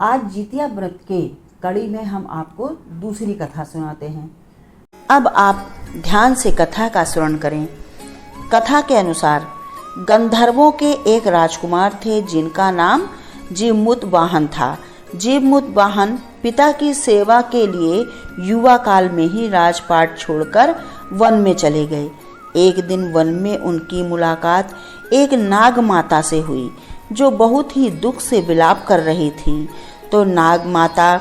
आज जितिया व्रत के कड़ी में हम आपको दूसरी कथा सुनाते हैं। अब आप ध्यान से कथा का श्रवण करें। कथा के अनुसार गंधर्वों के एक राजकुमार थे जिनका नाम जीवमुतवाहन था। जीवमुतवाहन पिता की सेवा के लिए युवा काल में ही राजपाट छोड़कर वन में चले गए। एक दिन वन में उनकी मुलाकात एक नाग माता से हुई जो बहुत ही दुख से विलाप कर रही थी। तो नाग माता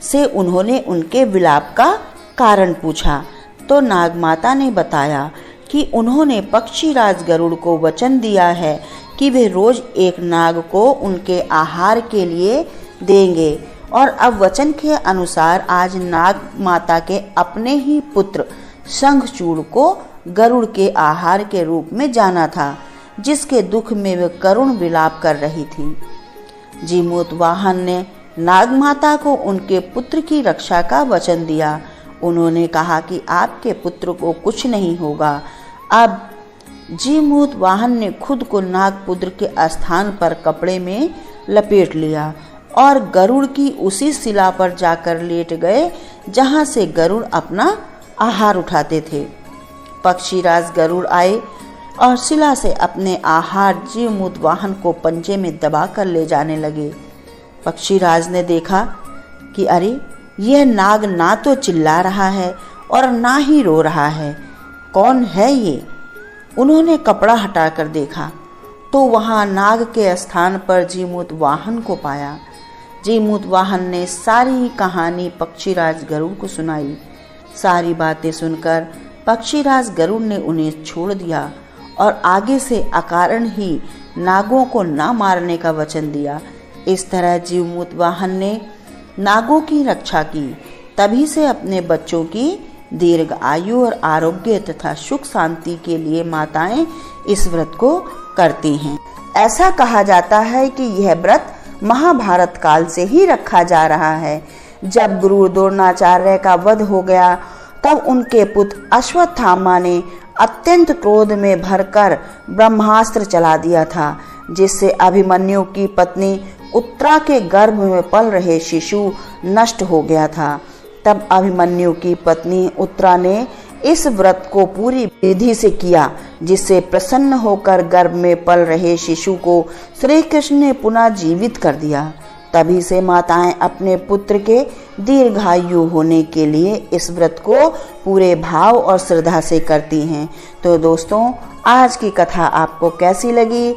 से उन्होंने उनके विलाप का कारण पूछा। तो नाग माता ने बताया कि उन्होंने पक्षीराज गरुड़ को वचन दिया है कि वे रोज एक नाग को उनके आहार के लिए देंगे, और अब वचन के अनुसार आज नाग माता के अपने ही पुत्र शंखचूड़ को गरुड़ के आहार के रूप में जाना था, जिसके दुख में वे करुण विलाप कर रही थी। जीवमुतवाहन ने नाग माता को उनके पुत्र की रक्षा का वचन दिया। उन्होंने कहा कि आपके पुत्र को कुछ नहीं होगा। अब जीवमुतवाहन ने खुद को नागपुत्र के स्थान पर कपड़े में लपेट लिया और गरुड़ की उसी शिला पर जाकर लेट गए जहां से गरुड़ अपना आहार उठाते थे। पक्षीराज गरुड़ आए और शिला से अपने आहार जीवमुतवाहन को पंजे में दबाकर ले जाने लगे। पक्षीराज ने देखा कि अरे, यह नाग ना तो चिल्ला रहा है और ना ही रो रहा है, कौन है ये? उन्होंने कपड़ा हटाकर देखा तो वहां नाग के स्थान पर जीवमुतवाहन को पाया। जीवमुतवाहन ने सारी कहानी पक्षीराज गरुड़ को सुनाई। सारी बातें सुनकर पक्षीराज गरुड़ ने उन्हें छोड़ दिया और आगे से अकारण ही नागों को न मारने का वचन दिया। इस तरह जीवमुतवाहन ने नागों की रक्षा की। तभी से अपने बच्चों की दीर्घ आयु और आरोग्य तथा सुख शांति के लिए माताएं इस व्रत को करती हैं। ऐसा कहा जाता है कि यह व्रत महाभारत काल से ही रखा जा रहा है। जब गुरु द्रोणाचार्य का वध हो गया तब उनके पुत्र अश्वत्थामा ने अत्यंत क्रोध में भरकर ब्रह्मास्त्र चला दिया था, जिससे अभिमन्यु की पत्नी उत्तरा के गर्भ में पल रहे शिशु नष्ट हो गया था। तब अभिमन्यु की पत्नी उत्तरा ने इस व्रत को पूरी विधि से किया, जिससे प्रसन्न होकर गर्भ में पल रहे शिशु को श्री कृष्ण ने पुनः जीवित कर दिया। तभी से माताएं अपने पुत्र के दीर्घायु होने के लिए इस व्रत को पूरे भाव और श्रद्धा से करती हैं। तो दोस्तों, आज की कथा आपको कैसी लगी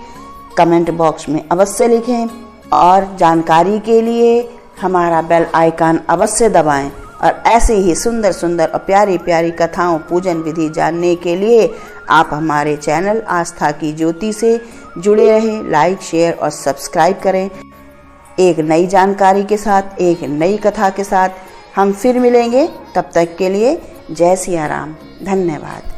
कमेंट बॉक्स में अवश्य लिखें, और जानकारी के लिए हमारा बेल आइकन अवश्य दबाएं, और ऐसे ही सुंदर सुंदर और प्यारी प्यारी कथाओं पूजन विधि जानने के लिए आप हमारे चैनल आस्था की ज्योति से जुड़े रहें। लाइक, शेयर और सब्सक्राइब करें। एक नई जानकारी के साथ, एक नई कथा के साथ हम फिर मिलेंगे। तब तक के लिए जय सिया राम। धन्यवाद।